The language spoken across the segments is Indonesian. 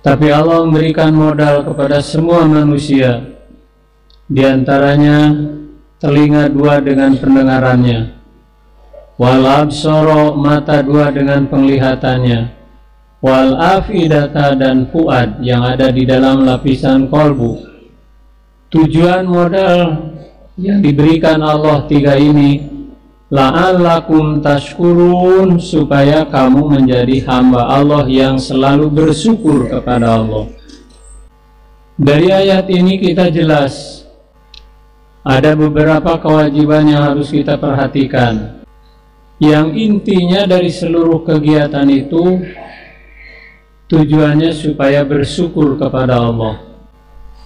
Tapi Allah memberikan modal kepada semua manusia, di antaranya telinga dua dengan pendengarannya, wal absara mata dua dengan penglihatannya, wal afidata dan fuad yang ada di dalam lapisan kolbu. Tujuan modal yang diberikan Allah tiga ini, la'allakum tashkurun, supaya kamu menjadi hamba Allah yang selalu bersyukur kepada Allah. Dari ayat ini kita jelas ada beberapa kewajiban yang harus kita perhatikan, yang intinya dari seluruh kegiatan itu tujuannya supaya bersyukur kepada Allah.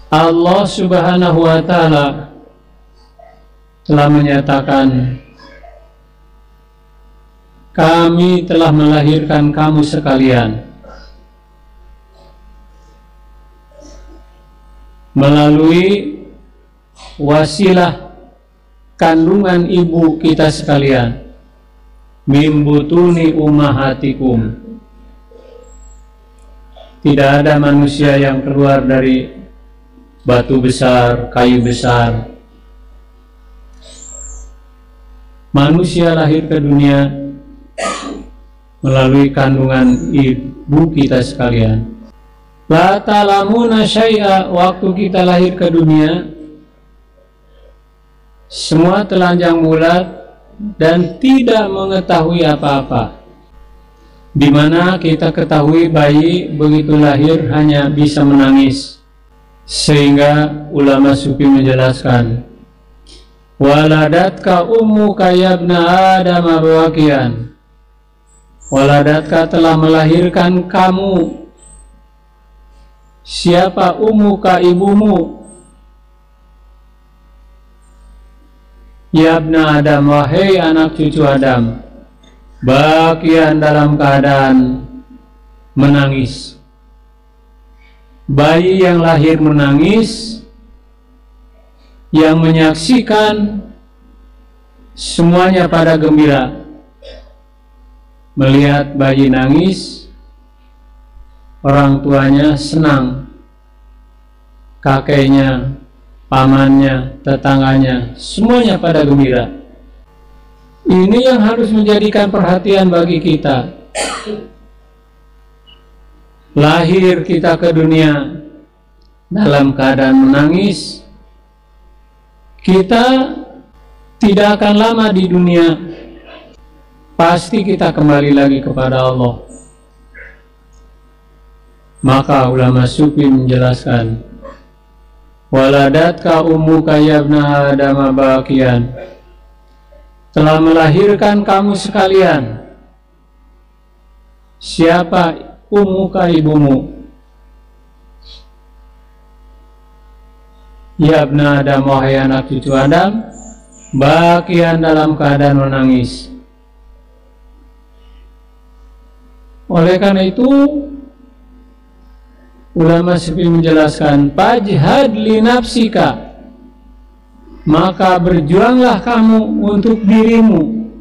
Allah Subhanahu wa ta'ala telah menyatakan, kami telah melahirkan kamu sekalian melalui wasilah kandungan ibu kita sekalian, mim butuni ummahatikum. Tidak ada manusia yang keluar dari batu besar, kayu besar. Manusia lahir ke dunia melalui kandungan ibu kita sekalian. La ta'lamuna syai'a, waktu kita lahir ke dunia semua telanjang bulat dan tidak mengetahui apa-apa. Di mana kita ketahui bayi begitu lahir hanya bisa menangis, sehingga ulama sufi menjelaskan, waladatka ummuka yabna adam bawakian, waladatka telah melahirkan kamu. Siapa ummuka, ibumu? Yabna adam, wahai anak cucu Adam, bakian dalam keadaan menangis. Bayi yang lahir menangis, yang menyaksikan semuanya pada gembira. Melihat bayi nangis, orang tuanya senang, kakeknya, pamannya, tetangganya, semuanya pada gembira. Ini yang harus menjadikan perhatian bagi kita. Lahir kita ke dunia dalam keadaan menangis, kita tidak akan lama di dunia, pasti kita kembali lagi kepada Allah. Maka ulama sufi menjelaskan, waladatka ummuka yabna adam bakian, telah melahirkan kamu sekalian. Siapa ummuka, ibumu? Yabna adam, wahai anak cucu Adam, bakian dalam keadaan menangis. Oleh karena itu ulama sufi menjelaskan, fajhad li nafsika, maka berjuanglah kamu untuk dirimu,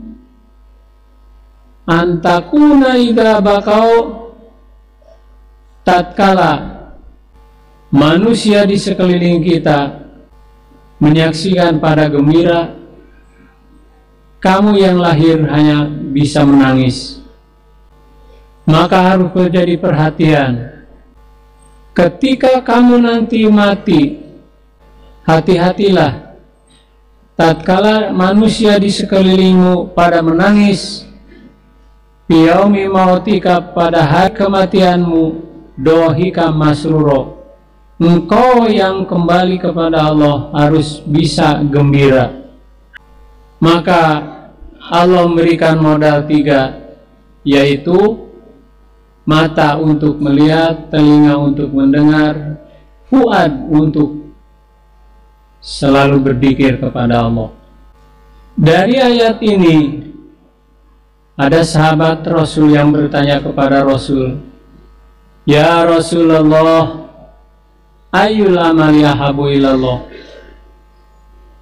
antakuna idza bakau, tatkala manusia di sekeliling kita menyaksikan pada gembira, kamu yang lahir hanya bisa menangis. Maka harus menjadi perhatian. Ketika kamu nanti mati, hati-hatilah. Tatkala manusia di sekelilingmu pada menangis, yaumi mautika, pada hari kematianmu, dohika masruro, engkau yang kembali kepada Allah harus bisa gembira. Maka Allah memberikan modal 3, yaitu mata untuk melihat, telinga untuk mendengar, fuad untuk selalu berzikir kepada Allah. Dari ayat ini ada sahabat Rasul yang bertanya kepada Rasul, ya Rasulullah, ayyul amali ahabu ilallah,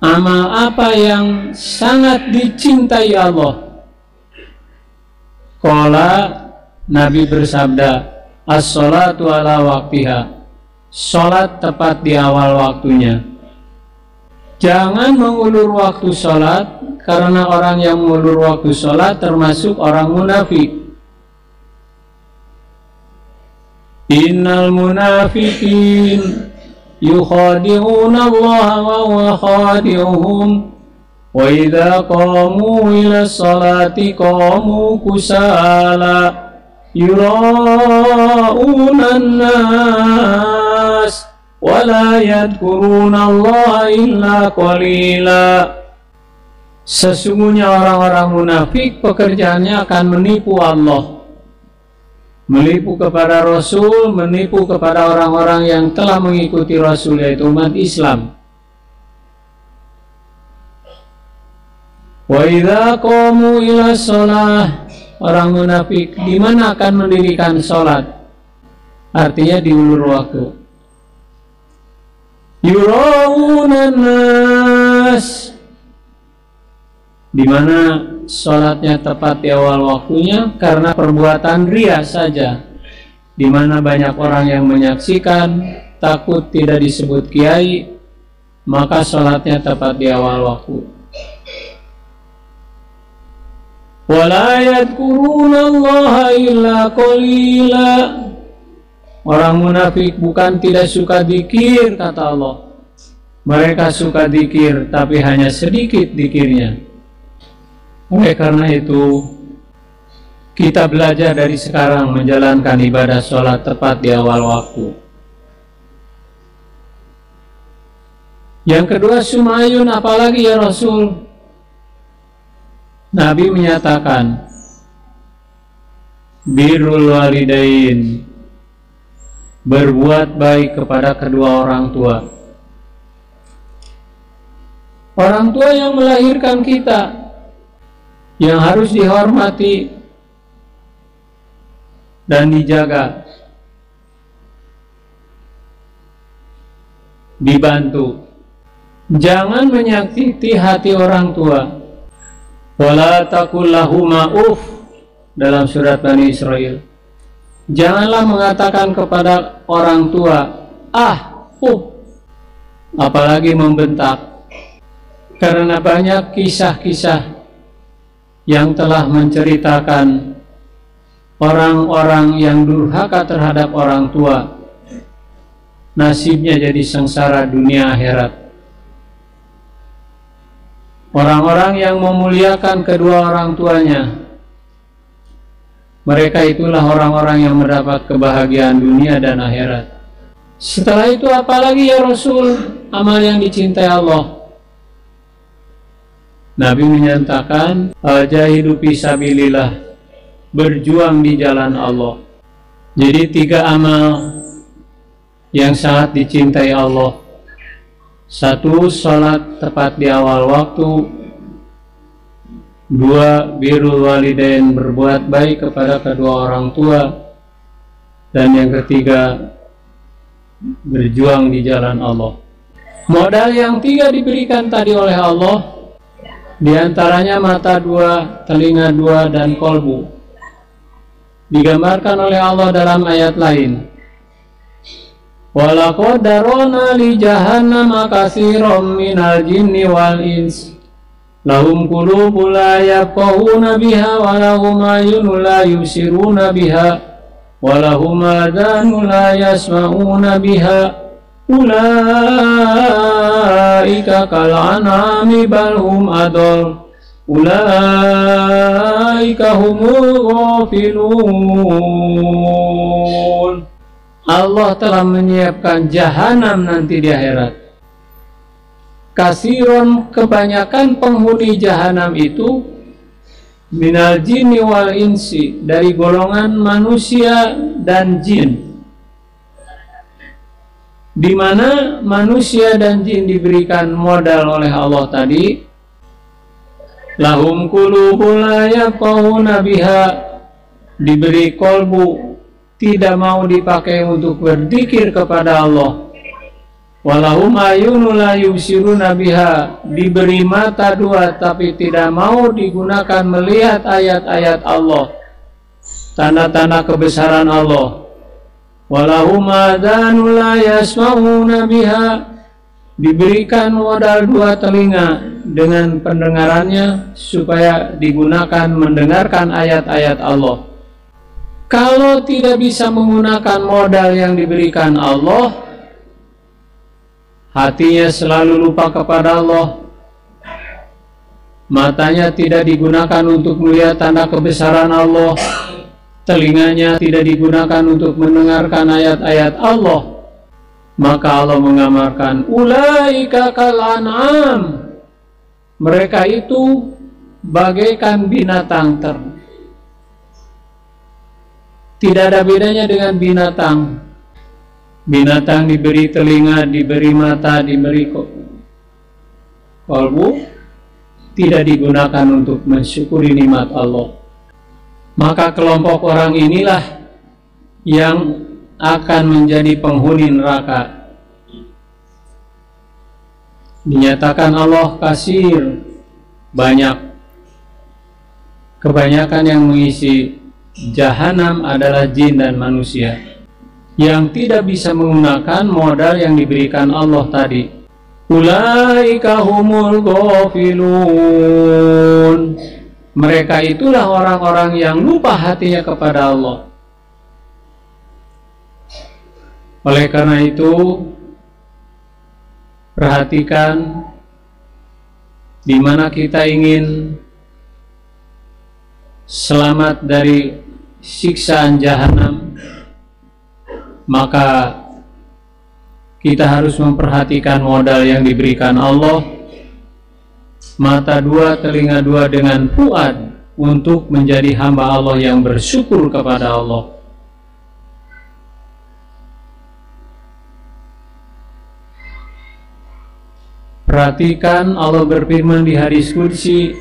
amal apa yang sangat dicintai Allah? Qala, Nabi bersabda, as-sholatu ala waktiha, sholat tepat di awal waktunya. Jangan mengulur waktu sholat, karena orang yang mengulur waktu sholat termasuk orang munafik. Innal munafiqin yukhadi'una Allah wa huwa khadi'uhum wa idza qamu ila sholati qamu kusala yura'una an-nas wa la yadhkuruna Allah illa qalila. Sesungguhnya orang-orang munafik pekerjaannya akan menipu Allah, menipu kepada Rasul, menipu kepada orang-orang yang telah mengikuti Rasul, yaitu umat Islam. Wa idza qamu ila shalah, orang munafik di mana akan mendirikan sholat? Artinya diulur waktu. Yura'una nas, di mana sholatnya tepat di awal waktunya karena perbuatan riya saja, di mana banyak orang yang menyaksikan, takut tidak disebut kiai, maka sholatnya tepat di awal waktu. Wala yadhkuruna Allah illa qalila, orang munafik bukan tidak suka zikir, kata Allah, mereka suka zikir tapi hanya sedikit zikirnya. Oleh karena itu, kita belajar dari sekarang menjalankan ibadah sholat tepat di awal waktu. Yang kedua, sumayun, apalagi ya Rasul? Nabi menyatakan, birrul walidain, berbuat baik kepada kedua orang tua. Orang tua yang melahirkan kita, yang harus dihormati dan dijaga, dibantu. Jangan menyakiti hati orang tua. Wala taqul lahuma uff, dalam surat Bani Israil. Janganlah mengatakan kepada orang tua apalagi membentak, karena banyak kisah-kisah yang telah menceritakan orang-orang yang durhaka terhadap orang tua, nasibnya jadi sengsara dunia akhirat. Orang-orang yang memuliakan kedua orang tuanya, mereka itulah orang-orang yang mendapat kebahagiaan dunia dan akhirat. Setelah itu apalagi ya Rasul amal yang dicintai Allah? Nabi menyatakan, al-jahidu fisabilillah, berjuang di jalan Allah. Jadi 3 amal yang sangat dicintai Allah. 1, sholat tepat di awal waktu. 2, birrul walidain, berbuat baik kepada kedua orang tua. Dan yang ketiga, berjuang di jalan Allah. Modal yang 3 diberikan tadi oleh Allah, di antaranya mata 2, telinga 2, dan kolbu. Digambarkan oleh Allah dalam ayat lain. Walaqad darana li jahannama katsiran minal jinni wal ins lahum qulubun la yafqahuna biha wa lahum a'yunun la yubsiruna biha wa lahum adhanun la yasma'una biha ulaika kal an'ami bal hum adall ulaika humul ghafilun. Allah telah menyiapkan jahanam nanti di akhirat. Kasiron, kebanyakan penghuni jahanam itu minal jinni wal insi, dari golongan manusia dan jin, di mana manusia dan jin diberikan modal oleh Allah tadi. Lahum qulubun la yafqahuna biha, diberi kolbu, tidak mau dipakai untuk berzikir kepada Allah. Walahum ayunun la yubsiruna biha, diberi mata 2 tapi tidak mau digunakan melihat ayat-ayat Allah, tanda-tanda kebesaran Allah. walahum adhanun la yasma'una biha, diberikan modal dua telinga dengan pendengarannya supaya digunakan mendengarkan ayat-ayat Allah. Kalau tidak bisa menggunakan modal yang diberikan Allah, hatinya selalu lupa kepada Allah, matanya tidak digunakan untuk melihat tanda kebesaran Allah, telinganya tidak digunakan untuk mendengarkan ayat-ayat Allah, maka Allah mengamarkan ulaika kal an'am, mereka itu bagaikan binatang ternak. Tidak ada bedanya dengan binatang. Binatang diberi telinga, diberi mata, diberi kalbu, tidak digunakan untuk mensyukuri nikmat Allah. Maka kelompok orang inilah yang akan menjadi penghuni neraka. Dinyatakan Allah kasir, banyak. Kebanyakan yang mengisi Jahanam adalah jin dan manusia yang tidak bisa menggunakan modal yang diberikan Allah tadi. Ulaika humul ghafilun, mereka itulah orang-orang yang lupa hatinya kepada Allah. Oleh karena itu, perhatikan di mana kita ingin selamat dari siksaan jahanam, maka kita harus memperhatikan modal yang diberikan Allah, mata dua, telinga dua dengan fuad, untuk menjadi hamba Allah yang bersyukur kepada Allah. Perhatikan Allah berfirman di hadis qudsi,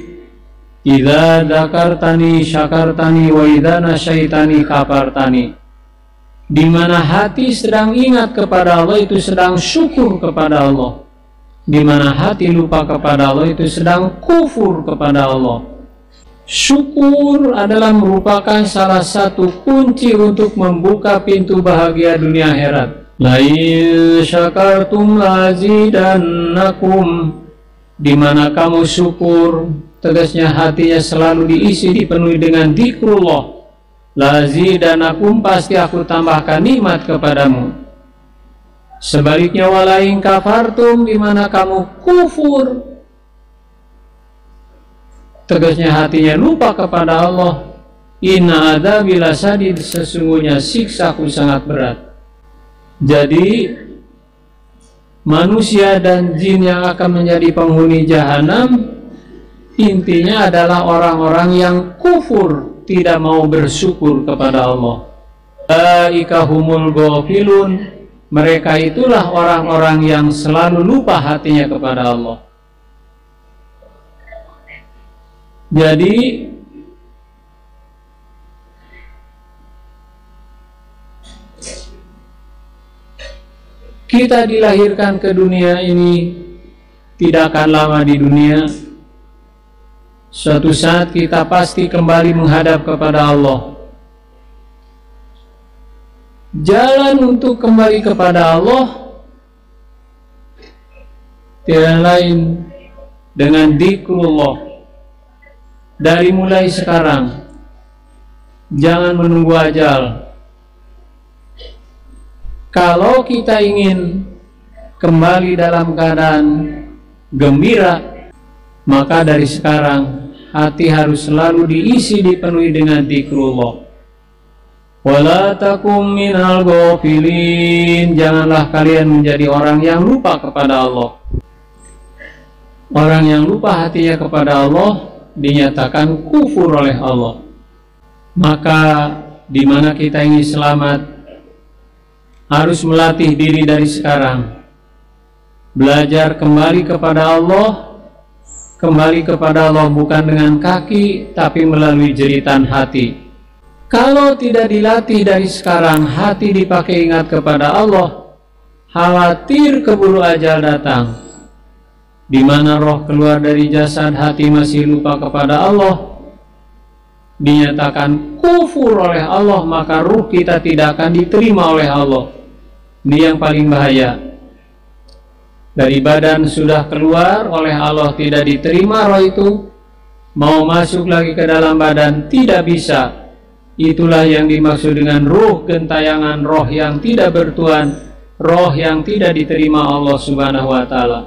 idza dzakartani syakartani wa idza nasyaitani kafartani. Di mana hati sedang ingat kepada Allah itu sedang syukur kepada Allah. Di mana hati lupa kepada Allah itu sedang kufur kepada Allah. Syukur adalah merupakan salah satu kunci untuk membuka pintu bahagia dunia akhirat. La in syakartum lazidannakum, di mana kamu syukur, tegasnya hatinya selalu diisi, dipenuhi dengan dzikrullah. Lazidanakum, pasti aku tambahkan nikmat kepadamu. Sebaliknya walain kafartum, di mana kamu kufur, tegasnya hatinya lupa kepada Allah. Inna adzabi lasadid, sesungguhnya siksaku sangat berat. Jadi manusia dan jin yang akan menjadi penghuni jahanam intinya adalah orang-orang yang kufur, tidak mau bersyukur kepada Allah. Ulaika humul ghafilun, mereka itulah orang-orang yang selalu lupa hatinya kepada Allah. Jadi kita dilahirkan ke dunia ini tidak akan lama di dunia. Suatu saat kita pasti kembali menghadap kepada Allah. Jalan untuk kembali kepada Allah tidak lain dengan dzikrullah. Dari mulai sekarang, jangan menunggu ajal. Kalau kita ingin kembali dalam keadaan gembira, maka dari sekarang hati harus selalu diisi, dipenuhi dengan dzikrullah. Wala takum minal ghafilin, janganlah kalian menjadi orang yang lupa kepada Allah. Orang yang lupa hatinya kepada Allah dinyatakan kufur oleh Allah. Maka di mana kita ingin selamat, harus melatih diri dari sekarang, belajar kembali kepada Allah. Kembali kepada Allah bukan dengan kaki, tapi melalui jeritan hati. Kalau tidak dilatih dari sekarang, hati dipakai ingat kepada Allah, khawatir keburu ajal datang, di mana roh keluar dari jasad, hati masih lupa kepada Allah, dinyatakan kufur oleh Allah, maka ruh kita tidak akan diterima oleh Allah. Ini yang paling bahaya. Dari badan sudah keluar oleh Allah, tidak diterima roh itu, mau masuk lagi ke dalam badan tidak bisa. Itulah yang dimaksud dengan ruh gentayangan, roh yang tidak bertuan, roh yang tidak diterima Allah Subhanahu wa Ta'ala.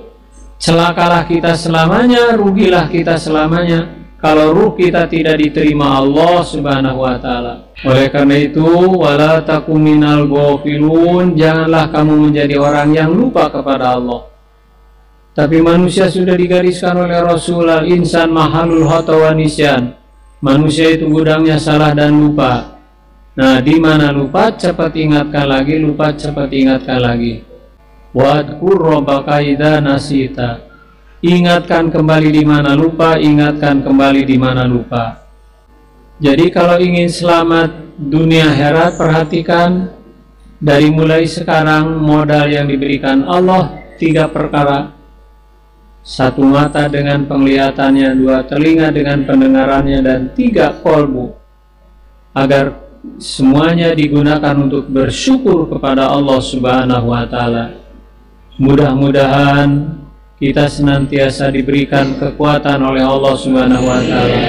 Celakalah kita selamanya, rugilah kita selamanya kalau ruh kita tidak diterima Allah Subhanahu wa Ta'ala. Oleh karena itu, wala takum minal ghafilun, janganlah kamu menjadi orang yang lupa kepada Allah. Tapi manusia sudah digariskan oleh Rasul, al-insan mahalul khata wa nisyan. Manusia itu gudangnya salah dan lupa. Nah, di mana lupa cepat ingatkan lagi, lupa cepat ingatkan lagi. Wadkur rabbaka idza nasita. Ingatkan kembali di mana lupa, ingatkan kembali di mana lupa. Jadi kalau ingin selamat dunia akhirat, perhatikan dari mulai sekarang modal yang diberikan Allah 3 perkara. 1 mata dengan penglihatannya, 2 telinga dengan pendengarannya, dan 3 kolbu, agar semuanya digunakan untuk bersyukur kepada Allah Subhanahu wa Ta'ala. Mudah-mudahan kita senantiasa diberikan kekuatan oleh Allah Subhanahu wa Ta'ala